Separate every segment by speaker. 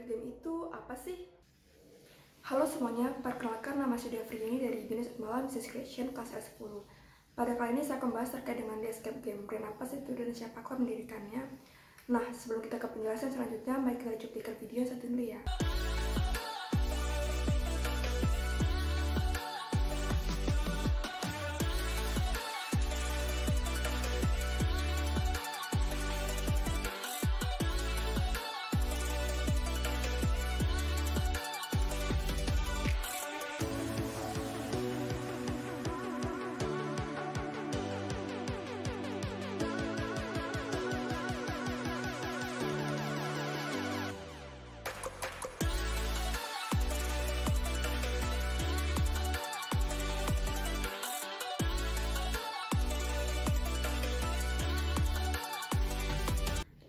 Speaker 1: escape game itu apa sih? Halo semuanya, perkenalkan nama saya Devriani dari Business Malam Business Creation kelas S10. Pada kali ini saya akan membahas terkait dengan escape game. Brand apa sih itu dan siapa yang mendirikannya? Nah, sebelum kita ke penjelasan selanjutnya, mari kita cuplikan video yang satu dulu ya.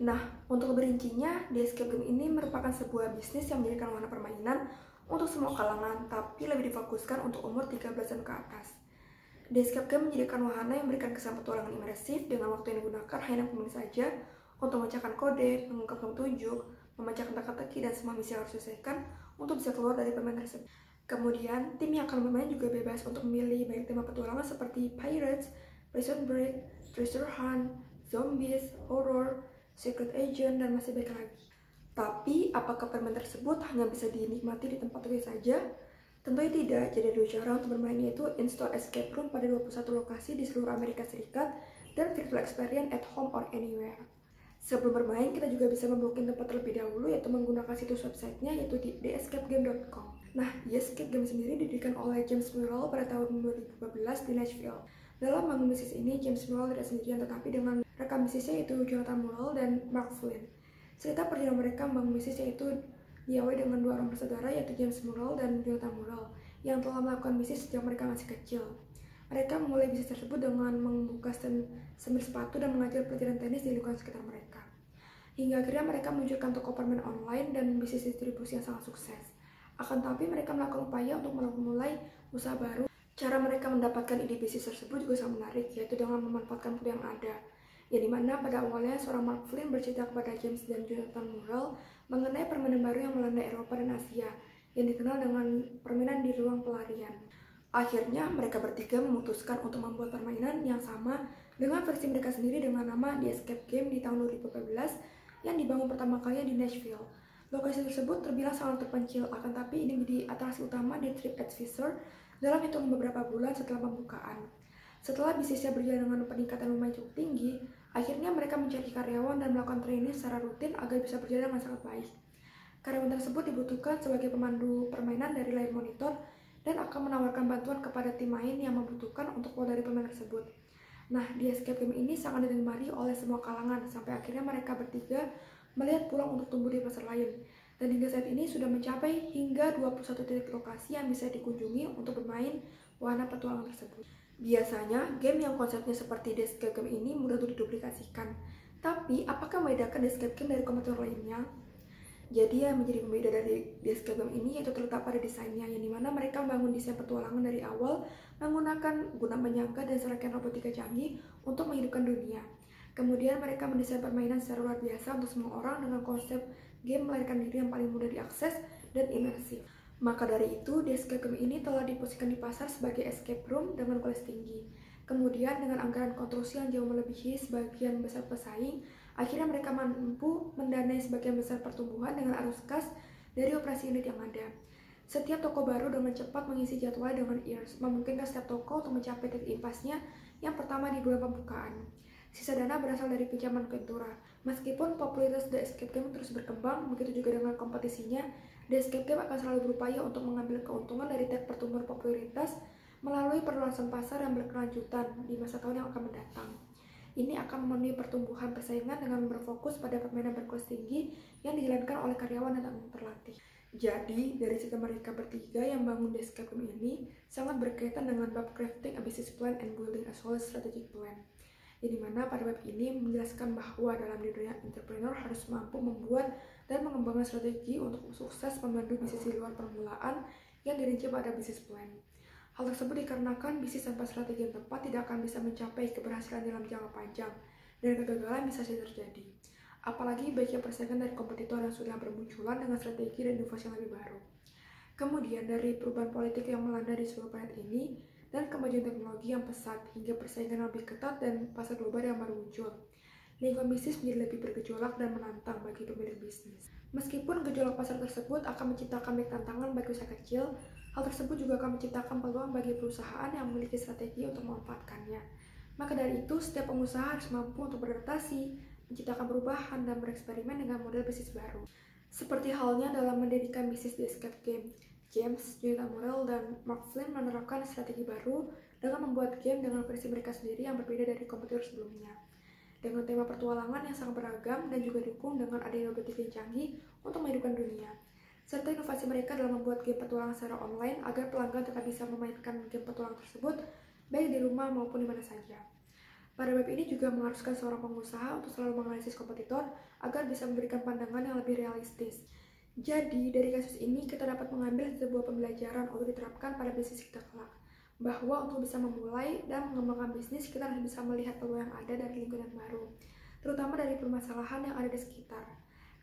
Speaker 1: Nah, untuk lebih rincinya, di escape game ini merupakan sebuah bisnis yang menjadikan wahana permainan untuk semua kalangan, tapi lebih difokuskan untuk umur 13-an ke atas. Di escape game menjadikan wahana yang memberikan kesan petualangan imersif dengan waktu yang digunakan hanya 6 menit saja untuk memecahkan kode, mengungkap petunjuk, memecahkan teka-teki, dan semua misi yang harus diselesaikan untuk bisa keluar dari permainan tersebut. Kemudian, tim yang akan bermain juga bebas untuk memilih baik tema petualangan seperti Pirates, Prison Break, Treasure Hunt, Zombies, Horror, Secret Agent, dan masih banyak lagi. Tapi, apakah permainan tersebut hanya bisa dinikmati di tempat tertentu saja? Tentunya tidak, jadi dua cara untuk bermain yaitu install escape room pada 21 lokasi di seluruh Amerika Serikat dan virtual experience at home or anywhere. Sebelum bermain, kita juga bisa memblokir tempat terlebih dahulu yaitu menggunakan situs websitenya yaitu di escapegame.com. Nah, di Escape Game sendiri didirikan oleh James Murrell pada tahun 2014 di Nashville. Dalam bangun bisnis ini, James Murrell tidak sendirian tetapi dengan rekan bisnisnya yaitu Jonathan Murrell dan Mark Flynn. Cerita perjalanan mereka membangun bisnis yaitu diawali dengan dua orang bersaudara yaitu James Murrell dan Jonathan Murrell yang telah melakukan bisnis sejak mereka masih kecil. Mereka memulai bisnis tersebut dengan membuka semir sepatu dan mengajar pelajaran tenis di lingkungan sekitar mereka. Hingga akhirnya mereka meluncurkan toko permainan online dan bisnis distribusi yang sangat sukses. Akan tetapi mereka melakukan upaya untuk memulai usaha baru. Cara mereka mendapatkan ide bisnis tersebut juga sangat menarik, yaitu dengan memanfaatkan peluang yang ada. Yang dimana pada awalnya seorang Mark Flynn bercerita kepada James dan Jonathan Murrell mengenai permainan baru yang melanda Eropa dan Asia, yang dikenal dengan permainan di ruang pelarian. Akhirnya mereka bertiga memutuskan untuk membuat permainan yang sama dengan versi mereka sendiri dengan nama The Escape Game di tahun 2014 yang dibangun pertama kalinya di Nashville. Lokasi tersebut terbilang sangat terpencil, akan tapi ini menjadi atraksi utama di TripAdvisor dalam hitungan beberapa bulan setelah pembukaan. Setelah bisnisnya berjalan dengan peningkatan lumayan cukup tinggi, akhirnya mereka mencari karyawan dan melakukan training secara rutin agar bisa berjalan dengan sangat baik. Karyawan tersebut dibutuhkan sebagai pemandu permainan dari layar monitor dan akan menawarkan bantuan kepada tim main yang membutuhkan untuk keluar dari permainan tersebut. Nah, di escape game ini sangat digemari oleh semua kalangan, sampai akhirnya mereka bertiga melihat pulang untuk tumbuh di pasar lain. Dan hingga saat ini sudah mencapai hingga 21 titik lokasi yang bisa dikunjungi untuk bermain wahana petualangan tersebut. Biasanya, game yang konsepnya seperti The Escape Game ini mudah untuk diduplikasikan. Tapi, apakah membedakan The Escape Game dari kompetitor lainnya? Jadi yang menjadi pembeda dari The Escape Game ini yaitu terletak pada desainnya, yang dimana mereka membangun desain petualangan dari awal menggunakan guna menyangga dan serangkaian robotika canggih untuk menghidupkan dunia. Kemudian mereka mendesain permainan secara luar biasa untuk semua orang dengan konsep game melarikan diri yang paling mudah diakses dan imersif. Maka dari itu, The Escape Game ini telah diposisikan di pasar sebagai escape room dengan kualitas tinggi. Kemudian dengan anggaran konstruksi yang jauh melebihi sebagian besar pesaing, akhirnya mereka mampu mendanai sebagian besar pertumbuhan dengan arus kas dari operasi unit yang ada. Setiap toko baru dengan cepat mengisi jadwal dengan ears, memungkinkan setiap toko untuk mencapai titik impasnya yang pertama di bulan pembukaan. Sisa dana berasal dari pinjaman Ventura. Meskipun popularitas The Escape Game terus berkembang, begitu juga dengan kompetisinya, The Escape Game akan selalu berupaya untuk mengambil keuntungan dari tiap pertumbuhan popularitas melalui perluasan pasar yang berkelanjutan di masa tahun yang akan mendatang. Ini akan memenuhi pertumbuhan persaingan dengan berfokus pada permainan berkualitas tinggi yang dijalankan oleh karyawan yang terlatih. Jadi, dari cerita mereka bertiga yang bangun The Escape Game ini sangat berkaitan dengan bab crafting a business plan and building a solid strategic plan. Di mana pada web ini menjelaskan bahwa dalam dunia entrepreneur harus mampu membuat dan mengembangkan strategi untuk sukses memandu bisnis di luar permulaan yang dirinci pada bisnis plan. Hal tersebut dikarenakan bisnis tanpa strategi yang tepat tidak akan bisa mencapai keberhasilan dalam jangka panjang dan kegagalan bisa saja terjadi. apalagi baiknya persaingan dari kompetitor yang sudah bermunculan dengan strategi dan inovasi yang lebih baru. Kemudian dari perubahan politik yang melanda di seluruh planet ini, dan kemajuan teknologi yang pesat hingga persaingan yang lebih ketat dan pasar global yang baru muncul, lingkungan bisnis menjadi lebih bergejolak dan menantang bagi pemilik bisnis. Meskipun gejolak pasar tersebut akan menciptakan banyak tantangan bagi usaha kecil, hal tersebut juga akan menciptakan peluang bagi perusahaan yang memiliki strategi untuk memanfaatkannya. Maka dari itu, setiap pengusaha harus mampu untuk beradaptasi, menciptakan perubahan, dan bereksperimen dengan model bisnis baru. Seperti halnya dalam mendirikan bisnis di Escape Game, James, Jonathan Morel, dan Mark Flynn menerapkan strategi baru dengan membuat game dengan versi mereka sendiri yang berbeda dari kompetitor sebelumnya. Dengan tema petualangan yang sangat beragam dan juga didukung dengan adanya robotik yang canggih untuk menghidupkan dunia. Serta inovasi mereka dalam membuat game petualangan secara online agar pelanggan tetap bisa memainkan game petualangan tersebut baik di rumah maupun di mana saja. Pada web ini juga mengharuskan seorang pengusaha untuk selalu menganalisis kompetitor agar bisa memberikan pandangan yang lebih realistis. Jadi, dari kasus ini kita dapat mengambil sebuah pembelajaran untuk diterapkan pada bisnis kita kelak. Bahwa untuk bisa memulai dan mengembangkan bisnis, kita harus bisa melihat peluang yang ada dari lingkungan baru, terutama dari permasalahan yang ada di sekitar.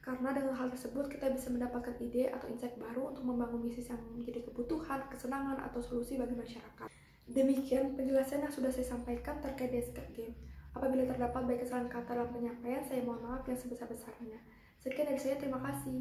Speaker 1: Karena dengan hal tersebut, kita bisa mendapatkan ide atau insight baru untuk membangun bisnis yang menjadi kebutuhan, kesenangan, atau solusi bagi masyarakat. Demikian penjelasan yang sudah saya sampaikan terkait Escape Game. Apabila terdapat baik kesalahan kata dalam penyampaian, saya mohon maaf yang sebesar-besarnya. Sekian dari saya, terima kasih.